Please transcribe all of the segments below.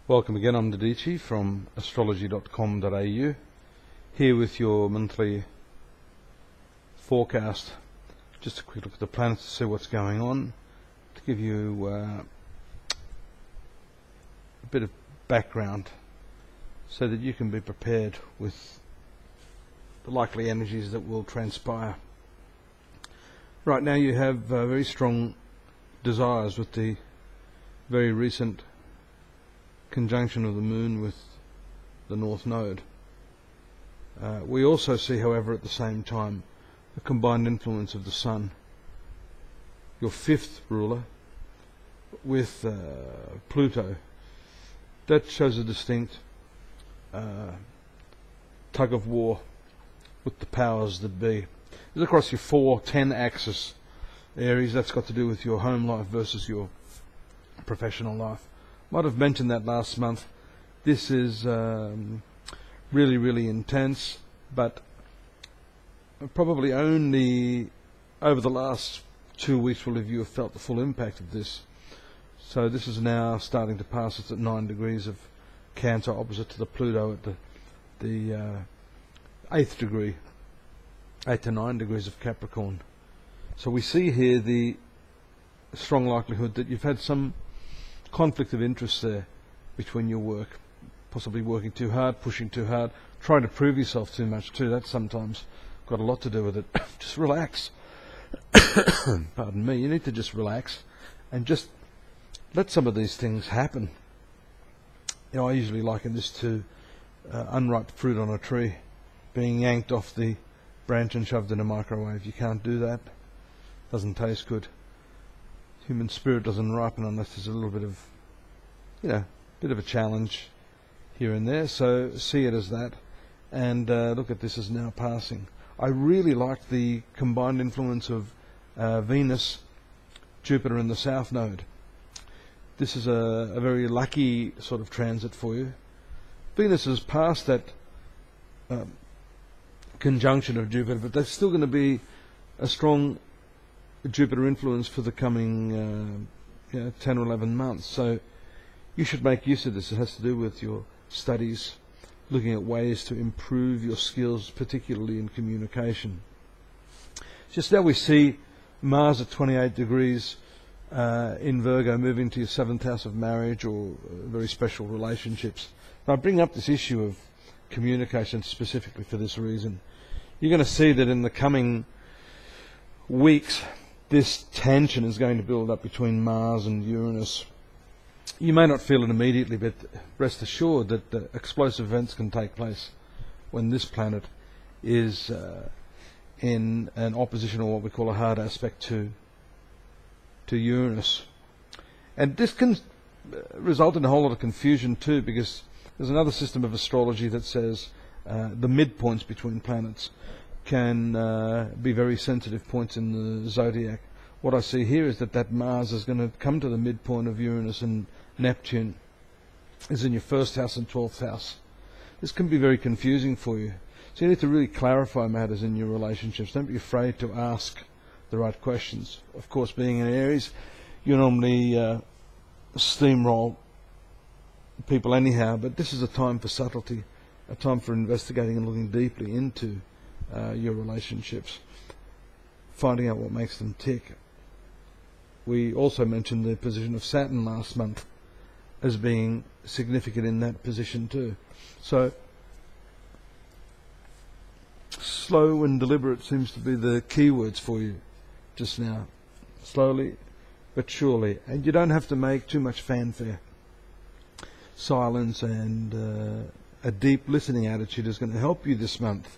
Welcome again, I'm Dadhichi from astrology.com.au, here with your monthly forecast. Just a quick look at the planets to see what's going on, to give you a bit of background so that you can be prepared with the likely energies that will transpire. Right now you have very strong desires with the very recent conjunction of the moon with the north node. We also see, however, at the same time, the combined influence of the sun, your fifth ruler, with Pluto. That shows a distinct tug of war with the powers that be. It's across your 4-10 axis, Aries. That's got to do with your home life versus your professional life. Might have mentioned that last month. This is really intense, but probably only over the last 2 weeks will you have felt the full impact of this. So this is now starting to pass. It's at 9 degrees of Cancer, opposite to the Pluto at the 8th degree, 8 to 9 degrees of Capricorn. So we see here the strong likelihood that you've had some conflict of interest there between your work, possibly working too hard, pushing too hard, trying to prove yourself too much too. That's sometimes got a lot to do with it. Just relax. Pardon me. You need to just relax and just let some of these things happen. You know, I usually liken this to unripe fruit on a tree being yanked off the branch and shoved in a microwave. You can't do that. Doesn't taste good. Human spirit doesn't ripen unless there's a little bit of, bit of a challenge here and there. So see it as that, and look at this as now passing. I really like the combined influence of Venus, Jupiter, and the South Node. This is a very lucky sort of transit for you. Venus has passed that conjunction of Jupiter, but there's still going to be a strong Jupiter influence for the coming 10 or 11 months. So you should make use of this. It has to do with your studies, looking at ways to improve your skills, particularly in communication. Just now we see Mars at 28 degrees in Virgo, moving to your 7th house of marriage or very special relationships. Now I bring up this issue of communication specifically for this reason. You're going to see that in the coming weeks this tension is going to build up between Mars and Uranus. You may not feel it immediately, but rest assured that explosive events can take place when this planet is in an opposition, or what we call a hard aspect, to Uranus. And this can result in a whole lot of confusion too, because there's another system of astrology that says the midpoints between planets can be very sensitive points in the zodiac. What I see here is that Mars is going to come to the midpoint of Uranus and Neptune is in your 1st house and 12th house. This can be very confusing for you. So you need to really clarify matters in your relationships. Don't be afraid to ask the right questions. Of course, being in Aries, you normally steamroll people anyhow, but this is a time for subtlety, a time for investigating and looking deeply into your relationships, finding out what makes them tick. We also mentioned the position of Saturn last month as being significant in that position too. So slow and deliberate seems to be the key words for you just now. Slowly but surely, and you don't have to make too much fanfare. Silence and a deep listening attitude is going to help you this month,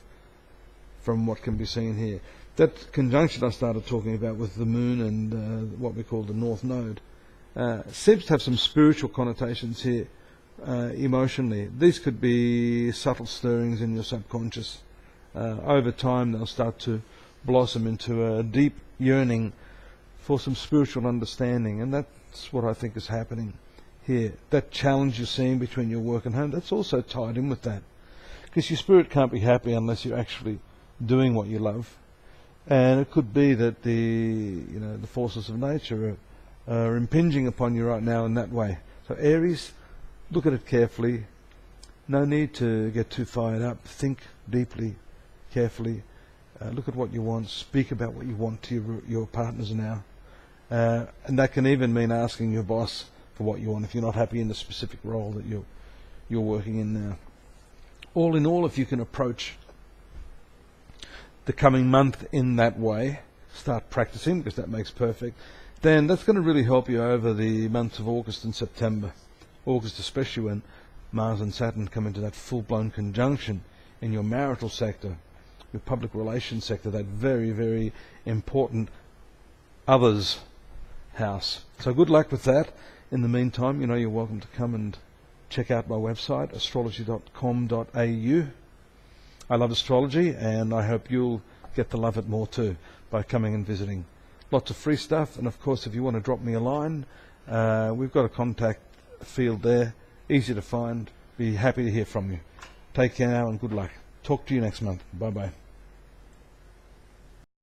from what can be seen here. That conjunction I started talking about with the moon and what we call the north node seems to have some spiritual connotations here, emotionally. These could be subtle stirrings in your subconscious. Over time they'll start to blossom into a deep yearning for some spiritual understanding, and that's what I think is happening here. That challenge you're seeing between your work and home, that's also tied in with that, because your spirit can't be happy unless you're actually doing what you love. And it could be that the forces of nature are impinging upon you right now in that way. So Aries, Look at it carefully. No need to get too fired up. Think deeply, carefully. Look at what you want. Speak about what you want to your partners now. And that can even mean asking your boss for what you want if you're not happy in the specific role that you're working in now. All in all, if you can approach the coming month in that way, start practicing, because that makes perfect, then that's going to really help you over the months of August and September. August especially, when Mars and Saturn come into that full-blown conjunction in your marital sector, your public relations sector, that very, very important others house. So good luck with that. In the meantime, you know, you're welcome to come and check out my website, astrology.com.au. I love astrology, and I hope you'll get to love it more too by coming and visiting. Lots of free stuff, and of course, if you want to drop me a line, we've got a contact field there, easy to find. Be happy to hear from you. Take care now and good luck. Talk to you next month. Bye-bye.